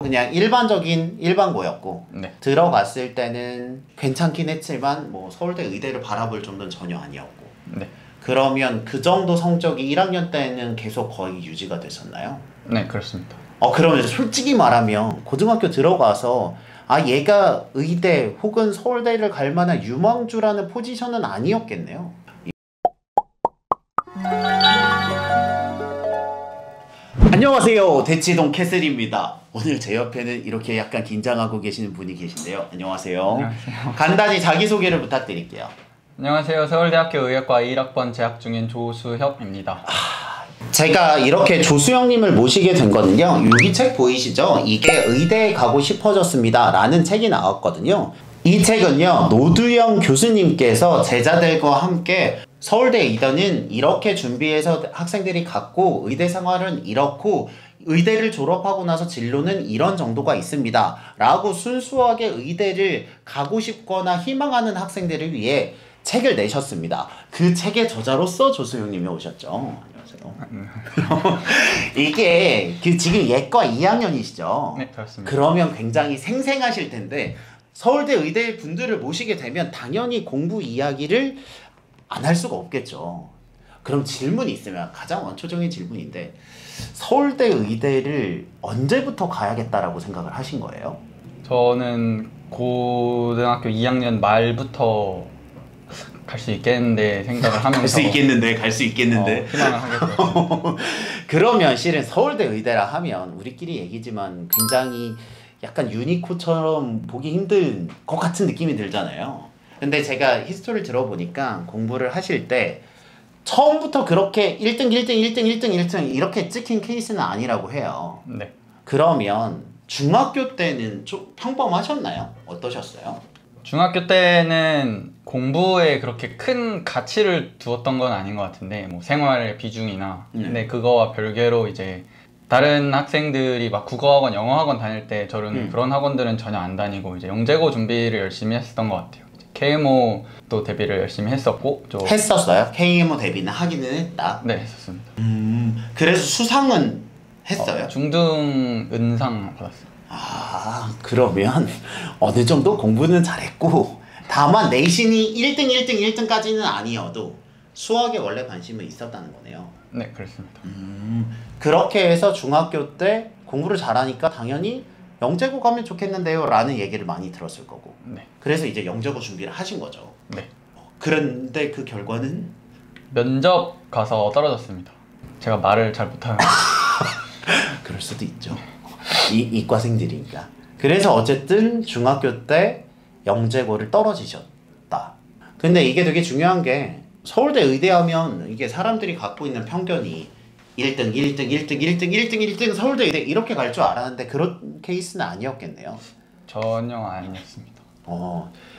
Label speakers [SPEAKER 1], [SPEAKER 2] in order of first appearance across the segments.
[SPEAKER 1] 그냥 일반적인 일반고였고
[SPEAKER 2] 네.
[SPEAKER 1] 들어갔을 때는 괜찮긴 했지만 뭐 서울대 의대를 바라볼 정도는 전혀 아니었고.
[SPEAKER 2] 네.
[SPEAKER 1] 그러면 그 정도 성적이 1학년 때는 계속 거의 유지가 됐었나요?
[SPEAKER 2] 네, 그렇습니다.
[SPEAKER 1] 그러면 솔직히 말하면 고등학교 들어가서 얘가 의대 혹은 서울대를 갈 만한 유망주라는 포지션은 아니었겠네요. 안녕하세요, 대치동 캐슬입니다. 오늘 제 옆에는 이렇게 약간 긴장하고 계시는 분이 계신데요. 안녕하세요.
[SPEAKER 2] 안녕하세요.
[SPEAKER 1] 간단히 자기소개를 부탁드릴게요.
[SPEAKER 2] 안녕하세요. 서울대학교 의학과 1학번 재학 중인 조수혁입니다.
[SPEAKER 1] 제가 이렇게 조수영님을 모시게 된 거는요, 여기 책 보이시죠? 이게 의대에 가고 싶어졌습니다 라는 책이 나왔거든요. 이 책은요, 노두영 교수님께서 제자들과 함께 서울대 의대는 이렇게 준비해서 학생들이 갔고 의대 생활은 이렇고 의대를 졸업하고 나서 진로는 이런 정도가 있습니다 라고 순수하게 의대를 가고 싶거나 희망하는 학생들을 위해 책을 내셨습니다. 그 책의 저자로서 조수영님이 오셨죠. 안녕하세요. 이게 지금 예과 2학년이시죠?
[SPEAKER 2] 네, 그렇습니다.
[SPEAKER 1] 그러면 굉장히 생생하실 텐데 서울대 의대 분들을 모시게 되면 당연히 공부 이야기를 안 할 수가 없겠죠. 그럼 질문이 있으면 가장 원초적인 질문인데 서울대 의대를 언제부터 가야겠다라고 생각을 하신 거예요?
[SPEAKER 2] 저는 고등학교 2학년 말부터 갈 수 있겠는데 생각을 하면서
[SPEAKER 1] 갈 수 있겠는데
[SPEAKER 2] 희망을 하게 되었습니다.
[SPEAKER 1] 그러면 실은 서울대 의대라 하면 우리끼리 얘기지만 굉장히 약간 유니코처럼 보기 힘든 것 같은 느낌이 들잖아요. 근데 제가 히스토리를 들어보니까 공부를 하실 때 처음부터 그렇게 1등, 1등, 1등, 1등, 1등 이렇게 찍힌 케이스는 아니라고 해요.
[SPEAKER 2] 네.
[SPEAKER 1] 그러면 중학교 때는 좀 평범하셨나요? 어떠셨어요?
[SPEAKER 2] 중학교 때는 공부에 그렇게 큰 가치를 두었던 건 아닌 것 같은데 뭐 생활의 비중이나 근데 그거와 별개로 이제 다른 학생들이 막 국어학원, 영어학원 다닐 때 저는 그런 학원들은 전혀 안 다니고 이제 영재고 준비를 열심히 했었던 것 같아요. KMO도 대비를 열심히 했었고
[SPEAKER 1] 했었어요? KMO 대비는 하기는 했다?
[SPEAKER 2] 네, 했었습니다.
[SPEAKER 1] 그래서 수상은 했어요?
[SPEAKER 2] 중등 은상 받았어요.
[SPEAKER 1] 그러면 어느 정도 공부는 잘했고 다만 내신이 1등, 1등, 1등까지는 아니어도 수학에 원래 관심은 있었다는 거네요.
[SPEAKER 2] 네, 그렇습니다.
[SPEAKER 1] 그렇게 해서 중학교 때 공부를 잘하니까 당연히 영재고 가면 좋겠는데요 라는 얘기를 많이 들었을 거고
[SPEAKER 2] 네.
[SPEAKER 1] 그래서 이제 영재고 준비를 하신 거죠.
[SPEAKER 2] 네.
[SPEAKER 1] 그런데 그 결과는?
[SPEAKER 2] 면접 가서 떨어졌습니다. 제가 말을 잘 못하는
[SPEAKER 1] 그럴 수도 있죠. 이과생들이니까. 그래서 어쨌든 중학교 때 영재고를 떨어지셨다. 근데 이게 되게 중요한 게 서울대 의대하면 이게 사람들이 갖고 있는 편견이 1등, 1등, 1등, 1등, 1등, 1등 서울대 의대 이렇게 갈 줄 알았는데 그런 케이스는 아니었겠네요.
[SPEAKER 2] 전혀 아니었습니다.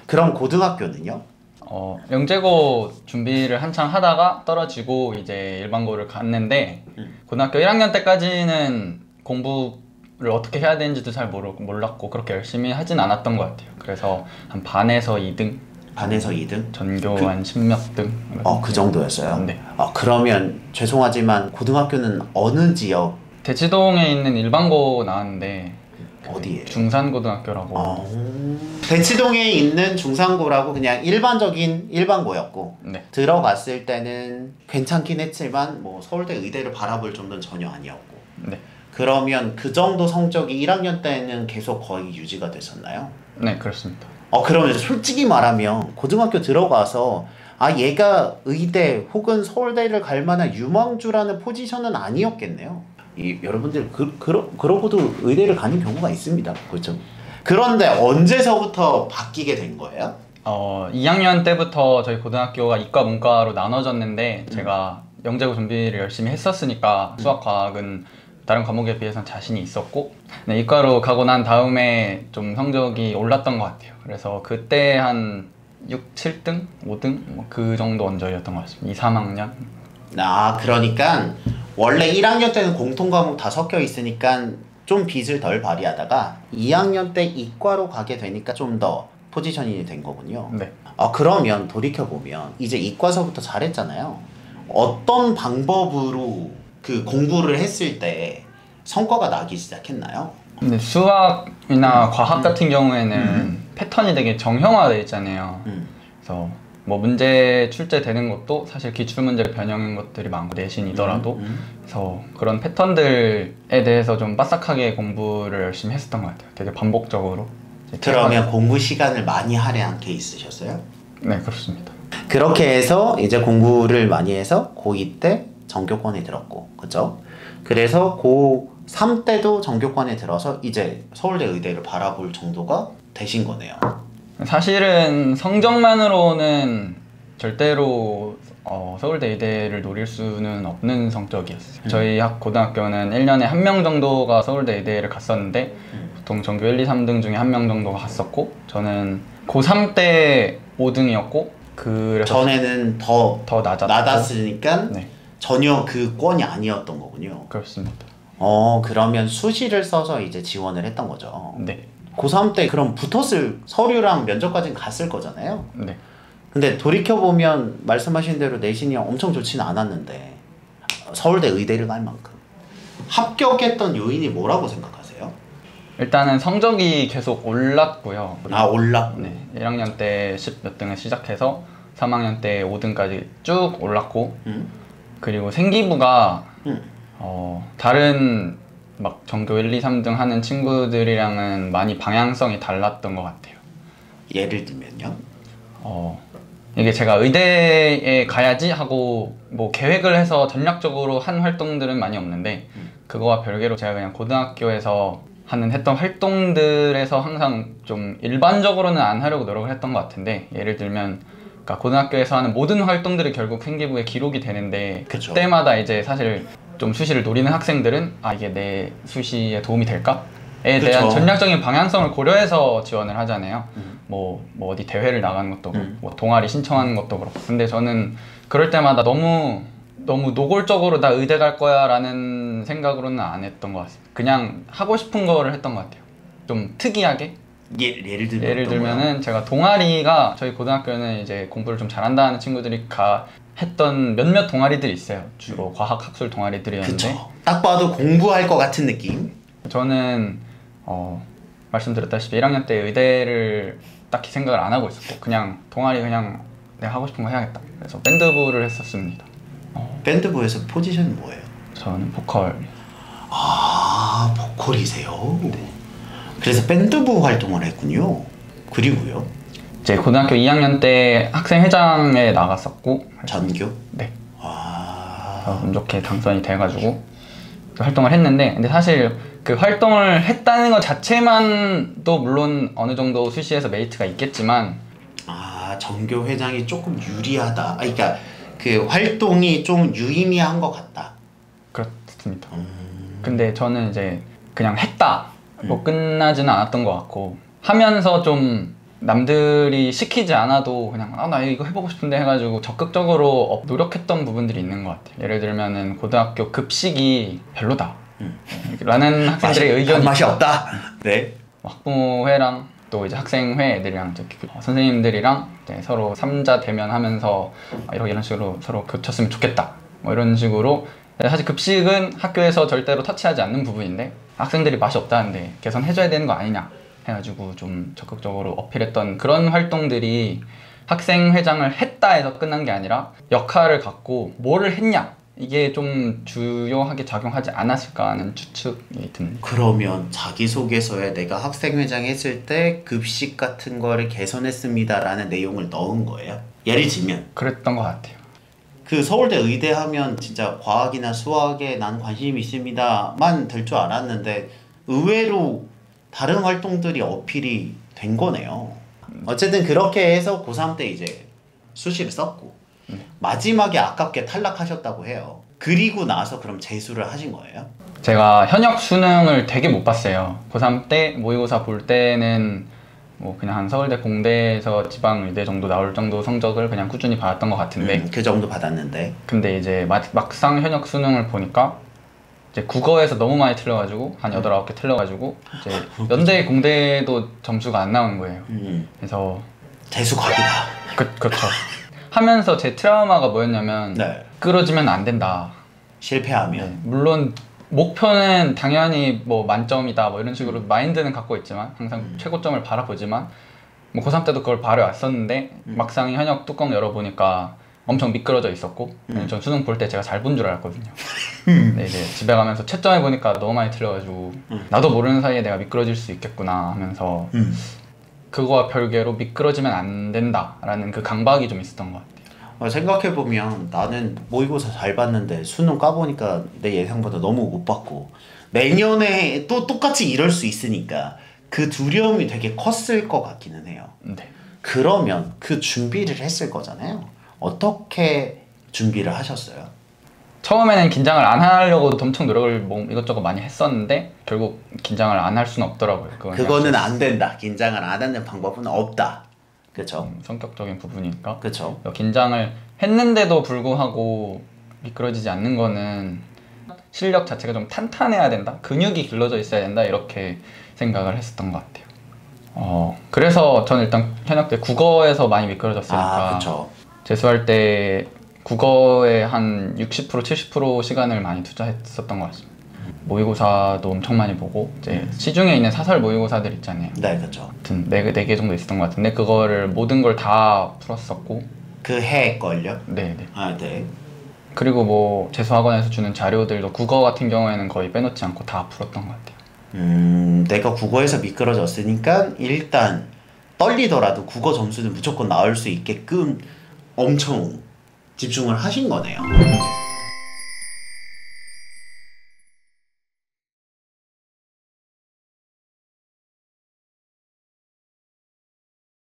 [SPEAKER 1] 그럼 고등학교는요?
[SPEAKER 2] 영재고 준비를 한창 하다가 떨어지고 이제 일반고를 갔는데 고등학교 1학년 때까지는 공부를 어떻게 해야 되는지도 잘 몰랐고 그렇게 열심히 하진 않았던 것 같아요. 그래서 한 반에서 2등?
[SPEAKER 1] 반에서 2등?
[SPEAKER 2] 전교 한 10몇 등?
[SPEAKER 1] 그 정도였어요?
[SPEAKER 2] 네.
[SPEAKER 1] 그러면 죄송하지만 고등학교는 어느 지역?
[SPEAKER 2] 대치동에 있는 일반고 나왔는데
[SPEAKER 1] 어디에?
[SPEAKER 2] 중산고등학교라고.
[SPEAKER 1] 대치동에 있는 중산고라고 그냥 일반적인 일반고였고
[SPEAKER 2] 네.
[SPEAKER 1] 들어갔을 때는 괜찮긴 했지만 뭐 서울대 의대를 바라볼 정도는 전혀 아니었고.
[SPEAKER 2] 네.
[SPEAKER 1] 그러면 그 정도 성적이 1학년 때는 계속 거의 유지가 됐었나요?
[SPEAKER 2] 네, 그렇습니다.
[SPEAKER 1] 그러면 솔직히 말하면 고등학교 들어가서 얘가 의대 혹은 서울대를 갈 만한 유망주라는 포지션은 아니었겠네요. 여러분들 그러고도 의대를 가는 경우가 있습니다. 그렇죠? 그런데 언제서부터 바뀌게 된 거예요?
[SPEAKER 2] 2학년 때부터 저희 고등학교가 이과 문과로 나눠졌는데 제가 영재고 준비를 열심히 했었으니까 수학, 과학은 다른 과목에 비해서는 자신이 있었고 네, 이과로 가고 난 다음에 좀 성적이 올랐던 것 같아요. 그래서 그때 한 6, 7등? 5등? 그 정도 언저리였던 것 같습니다. 2, 3학년.
[SPEAKER 1] 그러니까 원래 1학년 때는 공통과목 다 섞여 있으니까 좀 빚을 덜 발휘하다가 2학년 때 이과로 가게 되니까 좀 더 포지션이 된 거군요.
[SPEAKER 2] 네.
[SPEAKER 1] 그러면 돌이켜보면 이제 이과서부터 잘했잖아요. 어떤 방법으로 그 공부를 했을 때 성과가 나기 시작했나요?
[SPEAKER 2] 근데 수학이나 과학 같은 경우에는 패턴이 되게 정형화되어 있잖아요. 그래서 뭐 문제 출제되는 것도 사실 기출문제를 변형한 것들이 많고 내신이더라도 그래서 그런 패턴들에 대해서 좀 빠삭하게 공부를 열심히 했었던 것 같아요. 되게 반복적으로.
[SPEAKER 1] 그러면 공부 시간을 많이 할애한 케이스셨어요?
[SPEAKER 2] 네, 그렇습니다.
[SPEAKER 1] 그렇게 해서 이제 공부를 많이 해서 고2 때 전교권에 들었고, 그죠? 그래서 고3 때도 전교권에 들어서 이제 서울대 의대를 바라볼 정도가 되신 거네요.
[SPEAKER 2] 사실은 성적만으로는 절대로 서울대 의대를 노릴 수는 없는 성적이었어요. 저희 고등학교는 1년에 한 명 정도가 서울대 의대를 갔었는데 보통 전교 1, 2, 3등 중에 한 명 정도가 갔었고 저는 고3 때 5등이었고 그래서
[SPEAKER 1] 전에는 더 낮았으니까
[SPEAKER 2] 네.
[SPEAKER 1] 전혀 그 권이 아니었던 거군요.
[SPEAKER 2] 그렇습니다.
[SPEAKER 1] 그러면 수시를 써서 이제 지원을 했던 거죠.
[SPEAKER 2] 네.
[SPEAKER 1] 고3 때 그럼 붙었을 서류랑 면접까지는 갔을 거잖아요.
[SPEAKER 2] 네.
[SPEAKER 1] 근데 돌이켜보면 말씀하신 대로 내신이 엄청 좋지는 않았는데 서울대 의대를 갈 만큼 합격했던 요인이 뭐라고 생각하세요?
[SPEAKER 2] 일단은 성적이 계속 올랐고요.
[SPEAKER 1] 올랐고.
[SPEAKER 2] 네. 1학년 때 10 몇 등을 시작해서 3학년 때 5등까지 쭉 올랐고 그리고 생기부가 다른 막 전교 1, 2, 3등 하는 친구들이랑은 많이 방향성이 달랐던 것 같아요.
[SPEAKER 1] 예를 들면요?
[SPEAKER 2] 이게 제가 의대에 가야지 하고 뭐 계획을 해서 전략적으로 한 활동들은 많이 없는데 그거와 별개로 제가 그냥 고등학교에서 했던 활동들에서 항상 좀 일반적으로는 안 하려고 노력을 했던 것 같은데 예를 들면 그러니까 고등학교에서 하는 모든 활동들이 결국 생기부에 기록이 되는데
[SPEAKER 1] 그쵸.
[SPEAKER 2] 그때마다 이제 사실 좀 수시를 노리는 학생들은 이게 내 수시에 도움이 될까? 에 대한
[SPEAKER 1] 그쵸.
[SPEAKER 2] 전략적인 방향성을 고려해서 지원을 하잖아요. 뭐 어디 대회를 나가는 것도 그렇고 뭐 동아리 신청하는 것도 그렇고 근데 저는 그럴 때마다 너무 노골적으로 나 의대 갈 거야 라는 생각으로는 안 했던 것 같습니다. 그냥 하고 싶은 거를 했던 것 같아요. 좀 특이하게
[SPEAKER 1] 예를 들면
[SPEAKER 2] 예를 들면은 제가 동아리가 저희 고등학교는 이제 공부를 좀 잘한다는 친구들이 했던 몇몇 동아리들이 있어요. 주로 과학 학술 동아리들이었는데
[SPEAKER 1] 그쵸. 딱 봐도 공부할 것 같은 느낌.
[SPEAKER 2] 저는 말씀드렸다시피 1학년 때 의대를 딱히 생각을 안 하고 있었고 그냥 동아리 그냥 내가 하고 싶은 거 해야겠다. 그래서 밴드부를 했었습니다.
[SPEAKER 1] 밴드부에서 포지션이 뭐예요?
[SPEAKER 2] 저는 보컬.
[SPEAKER 1] 보컬이세요? 네. 그래서 밴드부 활동을 했군요. 그리고요?
[SPEAKER 2] 이제 고등학교 2학년 때 학생회장에 나갔었고
[SPEAKER 1] 전교?
[SPEAKER 2] 네. 운 좋게 당선이 돼가지고 그 활동을 했는데 근데 사실 그 활동을 했다는 것 자체만도 물론 어느 정도 수시에서 메리트가 있겠지만
[SPEAKER 1] 전교 회장이 조금 유리하다. 그러니까 그 활동이 좀 유의미한 것 같다.
[SPEAKER 2] 그렇습니다. 근데 저는 이제 그냥 했다 뭐 끝나지는 않았던 것 같고 하면서 좀 남들이 시키지 않아도 그냥 나 이거 해보고 싶은데 해가지고 적극적으로 노력했던 부분들이 있는 것 같아요. 예를 들면은 고등학교 급식이 별로다 라는 학생들의 의견이
[SPEAKER 1] 맛이 없다. 네.
[SPEAKER 2] 학부모회랑 또 이제 학생회 애들이랑 선생님들이랑 이제 서로 3자 대면하면서 이런 식으로 서로 교쳤으면 좋겠다 뭐 이런 식으로 사실 급식은 학교에서 절대로 터치하지 않는 부분인데 학생들이 맛이 없다는데 개선해줘야 되는 거 아니냐 해가지고 좀 적극적으로 어필했던 그런 활동들이 학생회장을 했다 해서 끝난 게 아니라 역할을 갖고 뭐를 했냐 이게 좀 주요하게 작용하지 않았을까 하는 추측이 듭니다.
[SPEAKER 1] 그러면 자기소개서에 내가 학생회장 했을 때 급식 같은 거를 개선했습니다 라는 내용을 넣은 거예요? 예를 들면
[SPEAKER 2] 그랬던 것 같아요.
[SPEAKER 1] 그 서울대 의대 하면 진짜 과학이나 수학에 난 관심이 있습니다만 될 줄 알았는데 의외로 다른 활동들이 어필이 된 거네요. 어쨌든 그렇게 해서 고3 때 이제 수시를 썼고 마지막에 아깝게 탈락하셨다고 해요. 그리고 나서 그럼 재수를 하신 거예요?
[SPEAKER 2] 제가 현역 수능을 되게 못 봤어요. 고3 때 모의고사 볼 때는 뭐 그냥 한 서울대 공대에서 지방의대 정도 나올 정도 성적을 그냥 꾸준히 받았던 것 같은데
[SPEAKER 1] 그 정도 받았는데
[SPEAKER 2] 근데 이제 막상 현역 수능을 보니까 이제 국어에서 너무 많이 틀려가지고 한 8, 9개 틀려가지고 이제 연대 공대도 점수가 안 나오는 거예요. 그래서
[SPEAKER 1] 재수 각이다.
[SPEAKER 2] 그렇죠. 하면서 제 트라우마가 뭐였냐면
[SPEAKER 1] 네.
[SPEAKER 2] 끌어지면 안 된다.
[SPEAKER 1] 실패하면
[SPEAKER 2] 네, 물론 목표는 당연히 뭐 만점이다 뭐 이런 식으로 마인드는 갖고 있지만 항상 최고점을 바라보지만 뭐 고3 때도 그걸 바라왔었는데 막상 현역 뚜껑 열어보니까 엄청 미끄러져 있었고 전 수능 볼 때 제가 잘 본 줄 알았거든요. 근데 이제 집에 가면서 채점해 보니까 너무 많이 틀려가지고 나도 모르는 사이에 내가 미끄러질 수 있겠구나 하면서 그거와 별개로 미끄러지면 안 된다라는 그 강박이 좀 있었던 것 같아요.
[SPEAKER 1] 생각해보면 나는 모의고사 잘 봤는데 수능 까보니까 내 예상보다 너무 못 봤고 내년에 또 똑같이 이럴 수 있으니까 그 두려움이 되게 컸을 것 같기는 해요.
[SPEAKER 2] 네.
[SPEAKER 1] 그러면 그 준비를 했을 거잖아요. 어떻게 준비를 하셨어요?
[SPEAKER 2] 처음에는 긴장을 안 하려고 엄청 노력을 뭐 이것저것 많이 했었는데 결국 긴장을 안 할 수는 없더라고요.
[SPEAKER 1] 그거는 안 된다. 긴장을 안 하는 방법은 없다. 그렇죠?
[SPEAKER 2] 성격적인 부분이니까.
[SPEAKER 1] 그렇죠.
[SPEAKER 2] 긴장을 했는데도 불구하고 미끄러지지 않는 거는 실력 자체가 좀 탄탄해야 된다. 근육이 길러져 있어야 된다. 이렇게 생각을 했었던 것 같아요. 그래서 저는 일단 현역 때 국어에서 많이 미끄러졌으니까
[SPEAKER 1] 그렇죠.
[SPEAKER 2] 재수할 때 국어에 한 60% 70% 시간을 많이 투자했었던 것 같습니다. 모의고사도 엄청 많이 보고 이제 시중에 있는 사설 모의고사들 있잖아요.
[SPEAKER 1] 네, 그렇죠.
[SPEAKER 2] 아무튼 4개 정도 있었던 것 같은데 그거를 모든 걸 다 풀었었고
[SPEAKER 1] 그 해 걸요?
[SPEAKER 2] 네네.
[SPEAKER 1] 네.
[SPEAKER 2] 그리고 뭐 재수학원에서 주는 자료들도 국어 같은 경우에는 거의 빼놓지 않고 다 풀었던 것 같아요.
[SPEAKER 1] 내가 국어에서 미끄러졌으니까 일단 떨리더라도 국어 점수는 무조건 나올 수 있게끔 엄청 집중을 하신 거네요.